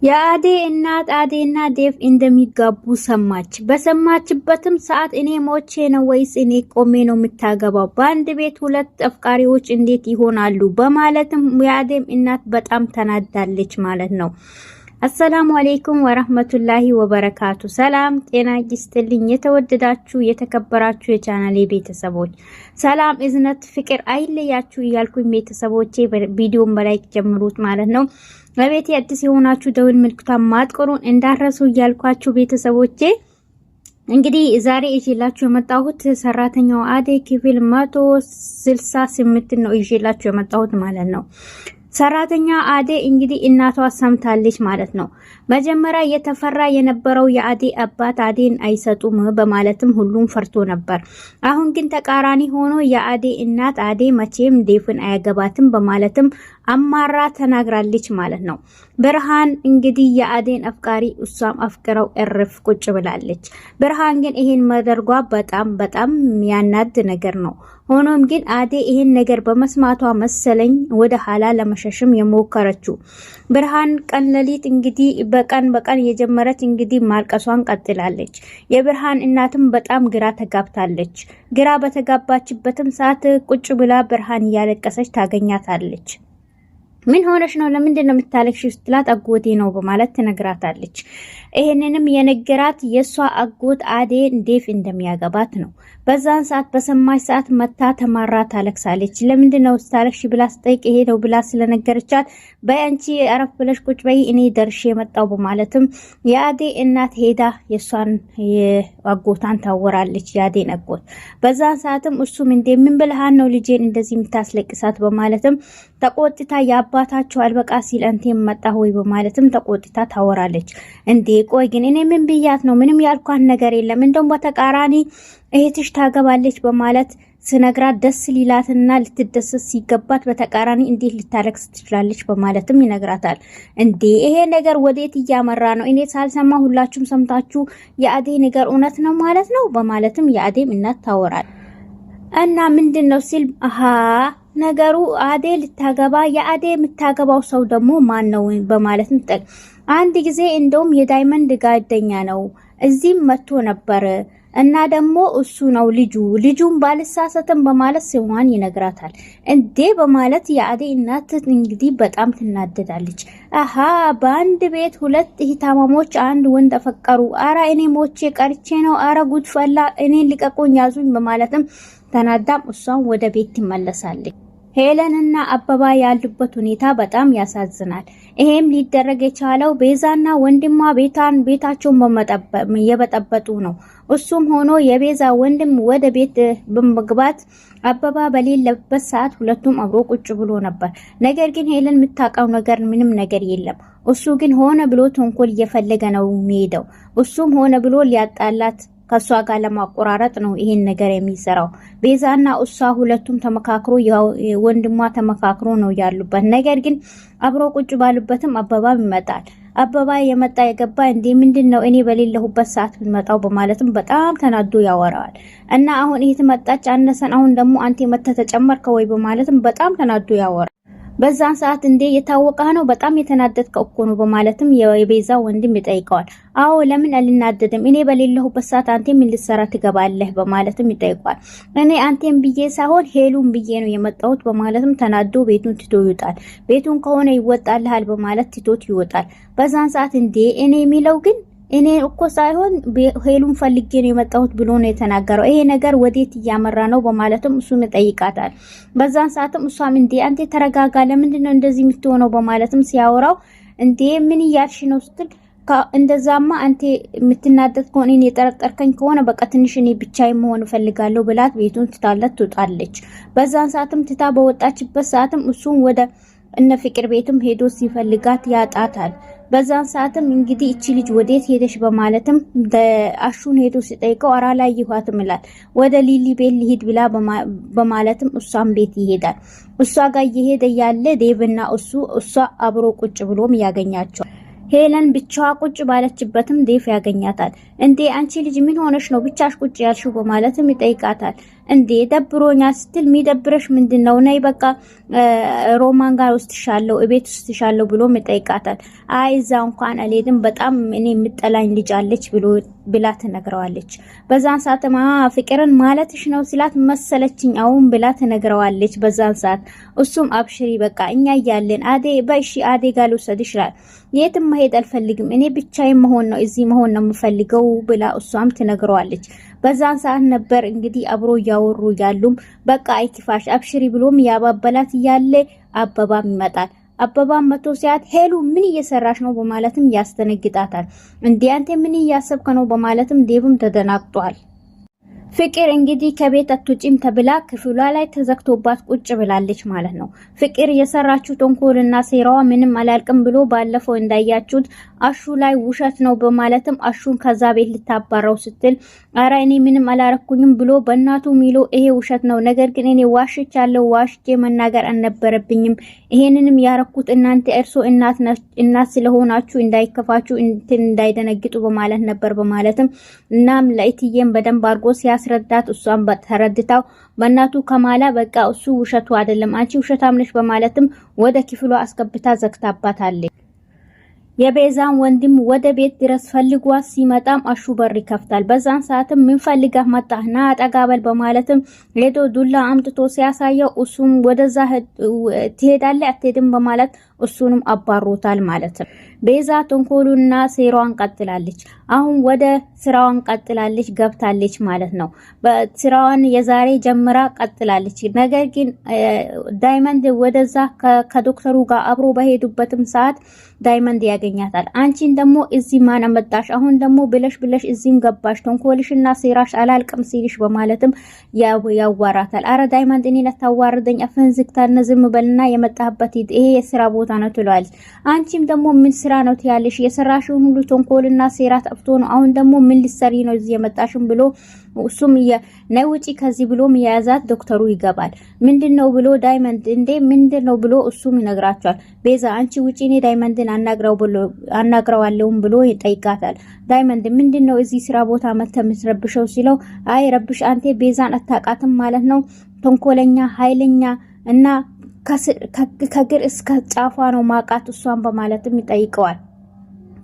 የአዴ እናት አዴና ዴቭ እንደሚጋቡ ሰማች። በሰማችበትም ሰዓት እኔ ሞቼ ነው ወይስ እኔ ቆሜ ነው የምታገባው? በአንድ ቤት ሁለት አፍቃሪዎች እንዴት ይሆናሉ? በማለትም የአዴም እናት በጣም ተናዳለች ማለት ነው። አሰላሙ አለይኩም ወራህመቱላሂ ወበረካቱ። ሰላም ጤና ይስጥልኝ። የተወደዳችሁ የተከበራችሁ የቻናሌ ቤተሰቦች ሰላም እዝነት ፍቅር አይለያችሁ እያልኩኝ ቤተሰቦቼ ቪዲዮን በላይክ ጀምሩት ማለት ነው። ለቤቴ አዲስ የሆናችሁ ደውል ምልክቷን ማጥቆሩን እንዳረሱ እያልኳችሁ ቤተሰቦቼ እንግዲህ ዛሬ ይዤላችሁ የመጣሁት ሰራተኛው አደይ ክፍል 168 ነው ይዤላችሁ የመጣሁት ማለት ነው። ሰራተኛ አዴ እንግዲህ እናቷ ሰምታለች ማለት ነው። መጀመሪያ የተፈራ የነበረው የአዴ አባት አዴን አይሰጡም በማለትም ሁሉም ፈርቶ ነበር። አሁን ግን ተቃራኒ ሆኖ የአዴ እናት አዴ መቼም ዴፍን አያገባትም በማለትም አማራ ተናግራለች ማለት ነው። ብርሃን እንግዲህ የአዴን አፍቃሪ እሷም አፍቅረው እርፍ ቁጭ ብላለች። ብርሃን ግን ይሄን መደርጓ በጣም ያናድ ነገር ነው። ሆኖም ግን አዴ ይሄን ነገር በመስማቷ መሰለኝ ወደ ኋላ ለመሸሽም የሞከረችው። ብርሃን ቀን ለሊት እንግዲህ በቀን የጀመረች እንግዲህ ማልቀሷን ቀጥላለች። የብርሃን እናትም በጣም ግራ ተጋብታለች። ግራ በተጋባችበትም ሰዓት ቁጭ ብላ ብርሃን እያለቀሰች ታገኛታለች። ምን ሆነሽ ነው? ለምንድን ነው የምታለቅሺው? ስትላት አጎቴ ነው በማለት ትነግራታለች። ይሄንንም የነገራት የሷ አጎት አዴን ዴቭ እንደሚያገባት ነው። በዛን ሰዓት በሰማች ሰዓት መታ ተማራ ታለቅሳለች። ለምንድን ነው ስታለቅሺ ብላ ስጠይቅ ይሄ ነው ብላ ስለነገረቻት በአንቺ አረፍ ብለሽ ቁጭ በይ እኔ ደርሼ የመጣው በማለትም የአዴ እናት ሄዳ የሷን አጎታን ታወራለች። የአዴን አጎት በዛን ሰዓትም እሱም ምን ብለሃን ነው ልጄን እንደዚህ የምታስለቅሳት በማለትም ተቆጥታ ያባታቸው አልበቃ ሲል አንተም መጣ ሆይ በማለትም ተቆጥታ ታወራለች። እንዴ ቆይ ግን እኔ ምን ብያት ነው? ምንም ያልኳት ነገር የለም። እንደውም በተቃራኒ እህትሽ ታገባለች በማለት ስነግራት ደስ ሊላትና ልትደሰት ሲገባት በተቃራኒ እንዴት ልታለቅስ ትችላለች በማለትም ይነግራታል። እንዴ ይሄ ነገር ወዴት እያመራ ነው? እኔ ሳልሰማ ሁላችሁም ሰምታችሁ የአዴ ነገር እውነት ነው ማለት ነው በማለትም የአዴም እናት ታወራል። እና ምንድነው ሲል ነገሩ አዴ ልታገባ የአዴ የምታገባው ሰው ደግሞ ማን ነው በማለት አንድ ጊዜ እንደውም የዳይመንድ ጓደኛ ነው እዚህም መጥቶ ነበር እና ደግሞ እሱ ነው ልጁን ባልሳሳተም በማለት ስሟን ይነግራታል። እንዴ በማለት የአዴ እናት እንግዲህ በጣም ትናደዳለች። በአንድ ቤት ሁለት እህታማሞች አንድ ወንድ ተፈቀሩ። አራ እኔ ሞቼ ቀርቼ ነው። አረ ጉድ ፈላ፣ እኔን ልቀቁኝ ያዙኝ በማለትም ተናዳም እሷን ወደ ቤት ትመለሳለች። ሄለን እና አበባ ያሉበት ሁኔታ በጣም ያሳዝናል። ይሄም ሊደረግ የቻለው ቤዛና ወንድሟ ቤታቸውን የበጠበጡ ነው። እሱም ሆኖ የቤዛ ወንድም ወደ ቤት በመግባት አበባ በሌለበት ሰዓት ሁለቱም አብሮ ቁጭ ብሎ ነበር። ነገር ግን ሄለን የምታውቀው ነገር ምንም ነገር የለም። እሱ ግን ሆነ ብሎ ተንኮል እየፈለገ ነው የሚሄደው። እሱም ሆነ ብሎ ሊያጣላት ከሷ ጋር ለማቆራረጥ ነው ይሄን ነገር የሚሰራው። ቤዛና እሷ ሁለቱም ተመካክሮ ወንድሟ ተመካክሮ ነው ያሉበት። ነገር ግን አብሮ ቁጭ ባሉበትም አበባ ይመጣል። አበባ የመጣ የገባ እንዴ ምንድነው እኔ በሌለሁበት ሰዓት ብመጣው በማለትም በጣም ተናዶ ያወራዋል። እና አሁን ይሄ ተመጣጭ አነሰን አሁን ደግሞ አንተ መተ ተጨመርከ ወይ በማለትም በጣም ተናዶ ያወራል። በዛን ሰዓት እንዴ የታወቀ ነው በጣም የተናደድከው እኮ ነው በማለትም የቤዛ ወንድም ይጠይቀዋል። አዎ ለምን አልናደድም? እኔ በሌለሁበት ሰዓት አንተ ምን ልትሰራ ትገባለህ በማለትም ይጠይቀዋል። እኔ አንተም ብዬ ሳይሆን ሄሉን ብዬ ነው የመጣሁት በማለትም ተናዶ ቤቱን ትቶ ይወጣል። ቤቱን ከሆነ ይወጣልሃል በማለት ትቶት ይወጣል። በዛን ሰዓት እንዴ እኔ የሚለው ግን እኔ እኮ ሳይሆን ሄሉን ፈልጌ ነው የመጣሁት ብሎ ነው የተናገረው። ይሄ ነገር ወዴት እያመራ ነው በማለትም እሱን ይጠይቃታል። በዛን ሰዓትም እሷም እንዴ አንተ ተረጋጋ፣ ለምንድን ነው እንደዚህ የምትሆነው በማለትም ሲያወራው እንዴ ምን እያልሽ ነው ስትል እንደዛማ አንተ የምትናደድ ከሆነ እኔ የጠረጠርከኝ ከሆነ በቃ ትንሽ እኔ ብቻዬን መሆን እፈልጋለሁ ብላት ቤቱን ትታለት ትወጣለች። በዛን ሰዓትም ትታ በወጣችበት ሰዓትም እሱን ወደ እነ ፍቅር ቤትም ሄዶ ሲፈልጋት ያጣታል። በዛን ሰዓትም እንግዲህ እቺ ልጅ ወዴት ሄደሽ በማለትም አሹን ሄዶ ሲጠይቀው አራ ላይ ይኋትም ይላል። ወደ ሊሊ ቤት ሊሄድ ብላ በማለትም እሷም ቤት ይሄዳል። እሷ ጋር እየሄደ ያለ ዴቭና እሷ አብሮ ቁጭ ብሎም ያገኛቸዋል። ሄለን ብቻዋ ቁጭ ባለችበትም ዴቭ ያገኛታል። እንዴ አንቺ ልጅ ምን ሆነሽ ነው ብቻሽ ቁጭ ያልሽው በማለትም ይጠይቃታል። እንዴ ደብሮኛ ስትል የሚደብረሽ ምንድነው? ነይ በቃ ሮማን ጋር ወስድሻለሁ እቤት ወስድሻለሁ ብሎ ይጠይቃታል። አይ እዛ እንኳን አልሄድም በጣም እኔ የምጠላኝ ልጅ አለች ብላ ትነግረዋለች። በዛን ሰዓትማ ፍቅርን ማለትሽ ነው ሲላት መሰለችኝ አሁን ብላ ትነግረዋለች። በዛን ሰዓት እሱም አብሽሪ በቃ እኛ እያለን አዴ በእሺ አዴ ጋር ልውሰድሽ ይላል። የትም መሄድ አልፈልግም እኔ ብቻዬን መሆን ነው እዚህ መሆን ነው የምፈልገው ብላ እሷም ትነግረዋለች። በዛን ሰዓት ነበር እንግዲህ አብሮ እያወሩ ያሉም በቃ አይክፋሽ አብሽሪ ብሎም ያባበላት እያለ አበባም ይመጣል። አበባም መቶ ሲያት ሄሉ ምን እየሰራሽ ነው በማለትም ያስተነግጣታል። እንዴ አንተ ምን እያሰብከ ነው በማለትም ዴቭም ተደናግጧል። ፍቅር እንግዲህ ከቤት አትወጪም ተብላ ክፍሏ ላይ ተዘግቶባት ቁጭ ብላለች ማለት ነው። ፍቅር የሰራችው ተንኮልና ሴራዋ ምንም አላልቅም ብሎ ባለፈው እንዳያችሁት አሹ ላይ ውሸት ነው በማለትም አሹን ከዛ ቤት ልታባረው ስትል አረ እኔ ምንም አላረኩኝም ብሎ በእናቱ ሚሎ ይሄ ውሸት ነው፣ ነገር ግን እኔ ዋሽቻለሁ፣ ዋሽቼ መናገር አልነበረብኝም፣ ይሄንንም ያረኩት እናንተ እርሶ እናት ስለሆናችሁ እንዳይከፋችሁ እንትን እንዳይደነግጡ በማለት ነበር በማለትም እናም ለኢትዬም በደንብ አድርጎ ሲያስረዳት እሷን ተረድታው በእናቱ ከማላ በቃ እሱ ውሸቱ አይደለም አንቺ ውሸታም ነሽ በማለትም ወደ ክፍሏ አስገብታ ዘግታባታለች። የቤዛን ወንድም ወደ ቤት ድረስ ፈልጓት ሲመጣም አሹ በር ይከፍታል። በዛን ሰዓትም ምን ፈልጋህ መጣህና አጠጋበል በማለትም ሄዶ ዱላ አምጥቶ ሲያሳየው እሱም ወደዛ ትሄዳለህ አትሄድም በማለት እሱንም አባሮታል ማለት ነው። ቤዛ ተንኮሉና ሴራዋን ቀጥላለች። አሁን ወደ ስራዋን ቀጥላለች ገብታለች ማለት ነው። በስራዋን የዛሬ ጀምራ ቀጥላለች። ነገር ግን ዳይመንድ ወደዛ ከዶክተሩ ጋር አብሮ በሄዱበትም ሰዓት ዳይመንድ ያገኛታል። አንቺን ደግሞ እዚህ ማን አመጣሽ? አሁን ደግሞ ብለሽ እዚህም ገባሽ ተንኮልሽና ሴራሽ አላልቅም ሲልሽ በማለትም ያዋራታል። አረ ዳይመንድ እኔ ለታዋርደኝ አፍህን ዝግታና ዝም በልና የመጣህበት ይሄ የስራ ቦታ ነው ትሏለች። አንቺም ደግሞ ምን ስራ ነው ትያለሽ? የሰራሽውን ሁሉ ተንኮልና ሴራ ጠፍቶ ነው። አሁን ደግሞ ምን ልትሰሪ ነው እዚህ የመጣሽም ብሎ እሱም ነይ ውጪ ከዚህ ብሎ የያዛት ዶክተሩ ይገባል። ምንድነው ብሎ ዳይመንድ እንዴ ምንድነው ብሎ እሱም ይነግራቸዋል። ቤዛ አንቺ ውጪ እኔ ዳይመንድን አናግረዋለሁ ብሎ ይጠይቃታል። ዳይመንድ ምንድነው እዚህ ስራ ቦታ የምትረብሸው ሲለው አይ ረብሽ አንተ ቤዛን አታውቃትም ማለት ነው፣ ተንኮለኛ ኃይለኛ እና ከግር እስከ ጫፏ ነው ማቃት እሷን በማለትም ይጠይቀዋል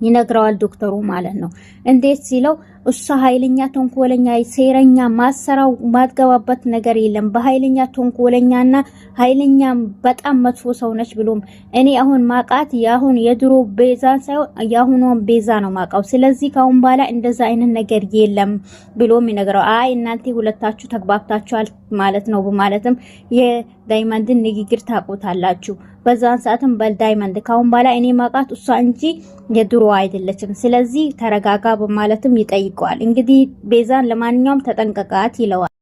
ይነግረዋል ዶክተሩ ማለት ነው። እንዴት ሲለው እሷ ኃይለኛ ተንኮለኛ ሴረኛ ማሰራው ማትገባበት ነገር የለም በኃይለኛ ተንኮለኛና ኃይለኛ በጣም መጥፎ ሰው ነች ብሎም እኔ አሁን ማቃት ያሁን የድሮ ቤዛን ሳይሆን ያሁኑን ቤዛ ነው ማቃው። ስለዚህ ካሁን በኋላ እንደዛ አይነት ነገር የለም ብሎም ይነግረው። አይ እናንተ ሁለታችሁ ተግባብታችኋል ማለት ነው በማለትም የዳይመንድን ንግግር ታቆታላችሁ። በዛን ሰዓትም በዳይመንድ ካሁን በኋላ እኔ ማቃት እሷ እንጂ የድሮ አይደለችም፣ ስለዚህ ተረጋጋ በማለትም ይጠይቀዋል። እንግዲህ ቤዛን ለማንኛውም ተጠንቀቃት ይለዋል።